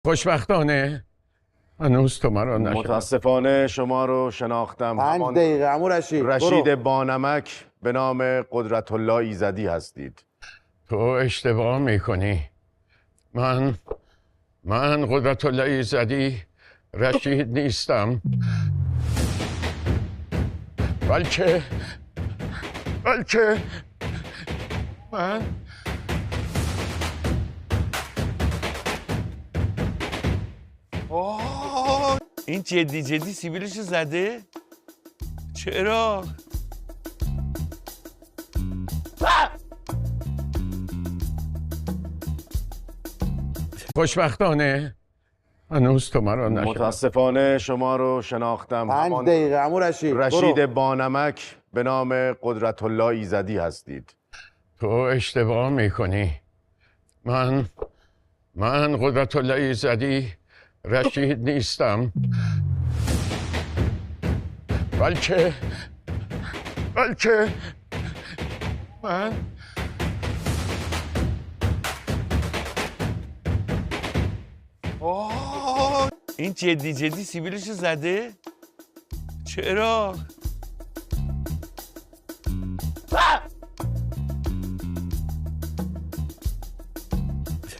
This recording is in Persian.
خوشبختانه هنوز تو مرا نشناختی. متاسفانه شما رو شناختم. 5 دقیقه عمو رشید برو. بانمک به نام قدرت الله ایزدی هستید. تو اشتباه میکنی. من قدرت الله ایزدی رشید نیستم، بلکه من این جدی سیبیلشو زده؟ چرا؟ خوشبختانه هنوز تو مرا نشناختی. متاسفانه شما رو شناختم. 5 دقیقه عمو رشید برو. بانمک به نام قدرت الله ایزدی هستید. تو اشتباه میکنی. من قدرت الله ایزدی رشید نیستم، بلکه من این جدی سیبیلشو زده؟ چرا؟